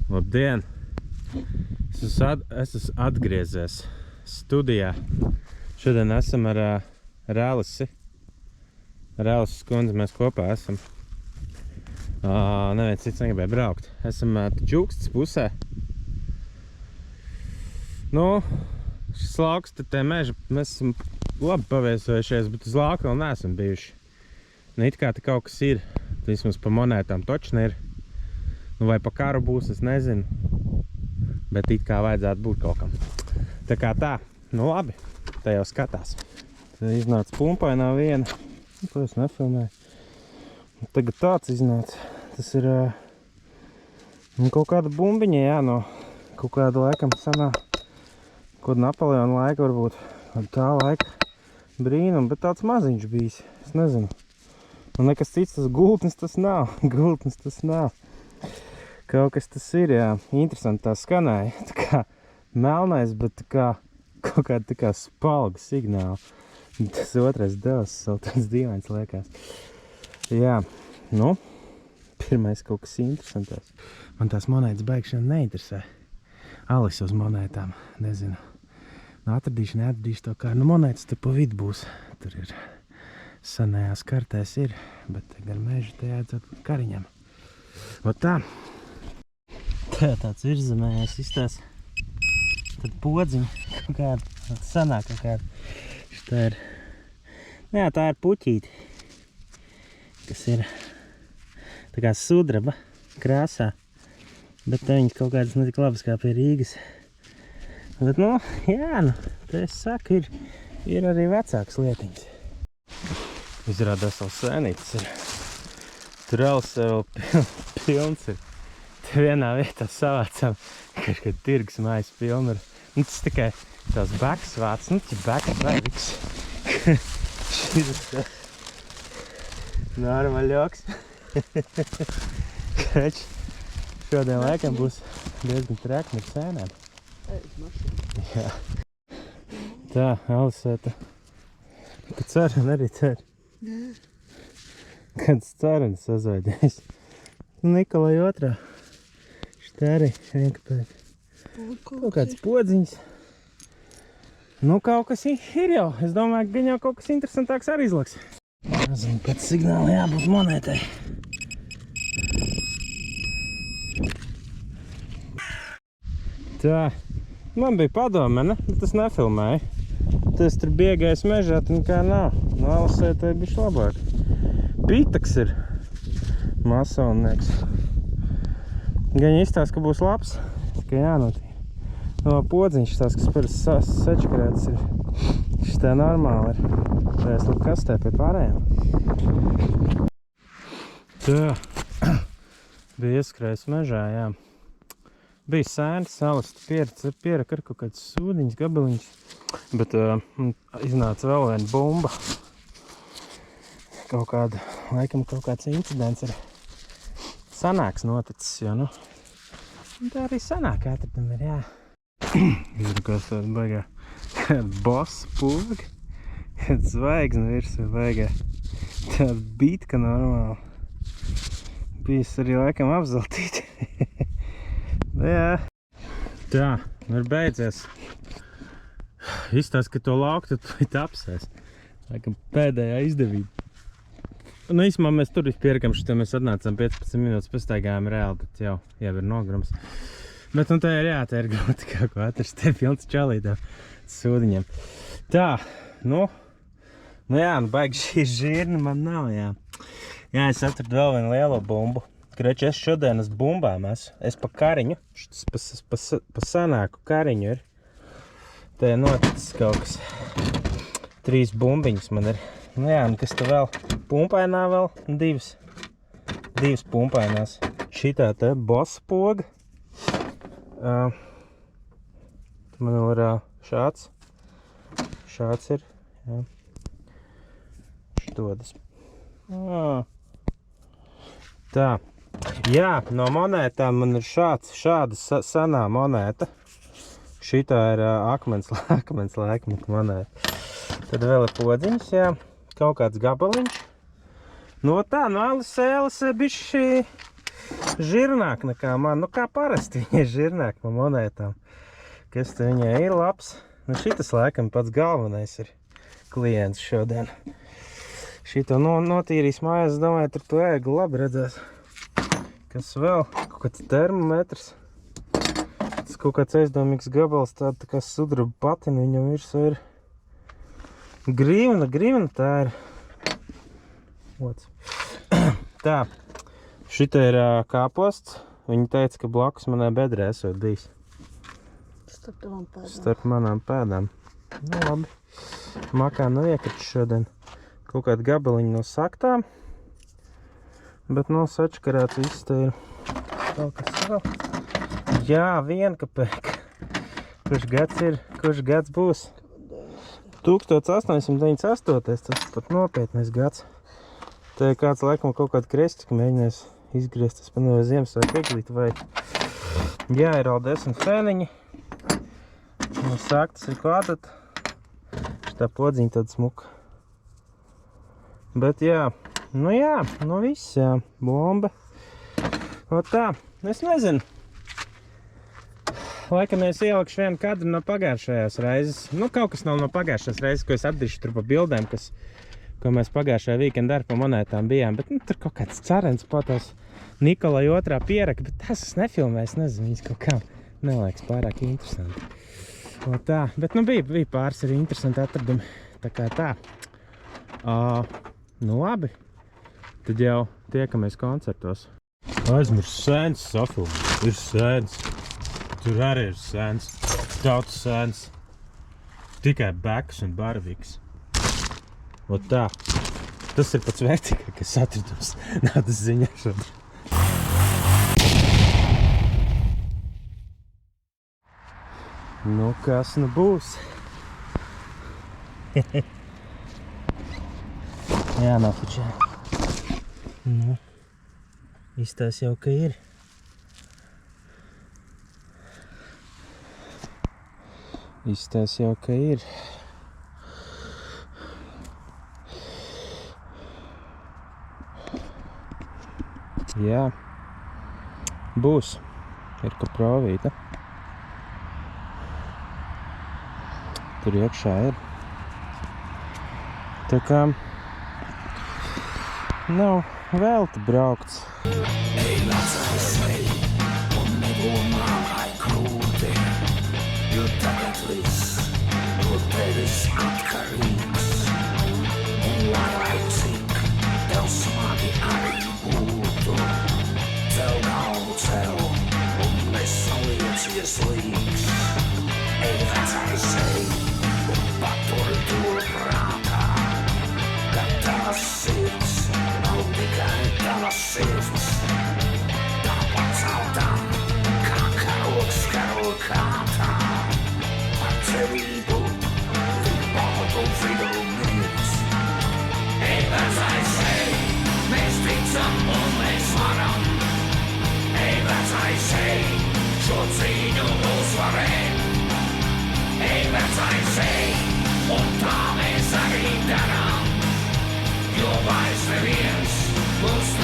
Labdien! Es esmu atgriezies studijā. Šodien esam ar Relisi. Relisis kundzi mēs kopā esam. Neviens cits negribēja braukt. Esam Čukstas pusē. Nu, šis lauks, tad te meža, mēs esam labi paviesojušies, bet uz lauka vēl neesam bijuši. Nu, it kā te kaut kas ir. Vismaz pa monētām točni ir. Nu, vai pa karu būs, es nezinu. Bet it kā vajadzētu būt kaut kam. Tā kā tā, nu labi, tā jau skatās. Tā iznāca pumpainā viena. To es nefilmēju. Tagad tāds iznāca. Tas ir kaut kāda bumbiņa, jā, no kaut kāda laikam sanā. Kaut Napoleona laika varbūt. Tā laika brīnum, bet tāds maziņš bijis. Es nezinu. Un nekas cits, tas gultnis tas nav. Gultnis tas nav. Kaut kas tas ir, jā. Interesanti tā skanēja. Tā kā melnais, bet tā kā kaut kāda tā kā spalga signāla. Tas otrais devas vēl tāds dīvains liekas. Jā, nu, pirmais kaut kas interesantais. Man tās monētas baigšana neinteresē. Alis uz monētām, nezinu. Nu, atradīšu, neatradīšu to kā. Nu, monētas te pa vidu būs. Tur ir senajās kartēs ir, bet gar mežu te jādzot kariņam. Ot tā. Tāds virzemējais izstās. Tad podziņa kaut kāda, sanāk kaut kāda. Šitā ir, jā, tā ir puķīti, kas ir tā kā sudraba krāsā, bet te viņas kaut kādas netik labas kā pie Rīgas. Bet, nu, jā, nu, te es saku, ir arī vecākas lietiņas. Izrādās vēl sēnītas ir. Tur Relise vēl pilns ir. Te vienā vietā savācām kaut tirgus mājas pilnu. Nu, tas tikai tās bekas vāc, nu, tas bekas vajadīgs. Šis tas normaljoks. Kreč, šodien laikam būs diezgan trekni ar sēnēm. Jā. Tā, Alisēta. Tu cer un arī cer. Kāds cerenis sazvaidījis. Nikolai otrā. Šitā arī vienkapēc. Kaut kāds podziņas. Nu, kaut kas ir jau. Es domāju, ka jau kaut kas interesantāks arī izlaks. Nezinu, pēc signāla jābūt monētai. Tā. Man bija padome, ne? Bet es nefilmēju. Tas tur biegais mežā, tad nekā nav. Nu, Alisētai bišķi labāk. Pitaks ir masonnieks. Gan izstās, ka būs labs, ka jānotīk. No podziņš tās, kas parasti sečkarētas ir. Šis tā normāli ir. Tā es liku kastē pie pārējām. Tā. Bija ieskrējis mežā, jā. Bija sēns, Alista pieraka ar kaut kāds sūdiņas, gabaliņas. Bet iznāca vēl viena bumba. Kaut kāda, laikam kaut kāds incidents ir sanāks noticis, jo, nu, tā arī sanāk atradam ir, jā. Ir kāds tāda baigā, kāda bossa poga, kāda zvaigzne virsū baigā, tāda bitka normāli. Bijis arī laikam apzeltīti. Jā. Tā, ir beidzies. Izstāst, ka to lauku tad apsēs. Laikam pēdējā izdevība. Nu, īsumā mēs tur pierakam šitā, mēs atnācām 15 minūtes, pastaigājām reāli, bet jau ir nogrums. Bet, nu, tā ir jā, tā ir grūti kaut ko atrast, te ir pilns čalītām sūdiņiem. Tā, nu jā, nu, baigi šī žirni man nav, jā. Jā, es atradu vēl vienu lielo bumbu. Kreči, es šodien es bumbām esmu. Es pa kariņu, šitas pa sanāku kariņu ir. Te ir noticis kaut kas. 3 bumbiņas man ir. Nu jā, un kas te vēl? Pumpainā vēl 2. 2 pumpainās. Šitā te bossa poga. Man vēl ir šāds. Šāds ir. Jā. Štodas. Tā. Jā, no monētām man ir šāda senā monēta. Šitā ir akmens laikmeta monēta. Tad vēl ir podziņas, jā. Kaut kāds gabaliņš. No tā, no Alise bišķi žirnāk nekā man. Nu, kā parasti viņa ir žirnāk pa monētām. Kas te viņai ir labs? Nu, šitas laikam pats galvenais ir klients šodien. Šito notīrīs mājās, domāju, tur to ēgu labi redzēs. Kas vēl? Kaut kāds termometrs. Tas kaut kāds aizdomīgs gabals, tāda tā kā sudraba patina, viņam virsū ir grīvna tā ir. Ots. Tā, šita ir kāposts. Viņa teica, ka blakus manai bedrē esot bijis. Starp manām pēdām. Nu, labi. Makā nav iekrits šodien. Kaut kādi gabaliņi no saktām. Bet no sačkarēts viss te ir. Kaut kas vēl. Jā, vienkapēka. Kurš gads būs? 1898. Tas pat nopietnais gads. Te kāds laikam kaut kādu krestiku mēģinās izgriezt. Tas panēja Ziemassvētku eglīti vai jāierauda fēniņi. No sāktas ir klātat. Šitā podziņa tāda smuka. Bet jā, nu viss, jā, bomba. O tā, es nezinu. Laikam es ielikšu vienu kadru no pagājušajās reizes. Nu, kaut kas nav no pagājušās reizes, ko es atdišu tur pa bildēm, ko mēs pagājušajā weekendā ar pa monētām bijām. Bet, nu, tur kaut kāds carens po tās Nikolai otrā pieraka, bet tas es nefilmēju, es nezinu, viņas kaut kā neliekas pārāk interesanti. O tā, bet, nu, bija pāris arī interesanti atradumi. Tā kā tā. Nu, labi. Tad jau tiekamies koncertos. Aizmirst sēns safilmēt. Ir sēns. Tur arī ir sēns. Daudz sēns. Tikai beks un baraviks. O tā. Tas ir pats vērtīgākais atradums. Nādas ziņā šodien. Nu, kas nu būs? Jā, nafučē. Nu, izstās jau, ka ir. Izstās jau, ka ir. Jā. Būs. Ir ka provīta. Tur iekšā ir. Tā kā nav velti braukts. Un tā mēs arī darām, jo vairs neviens mums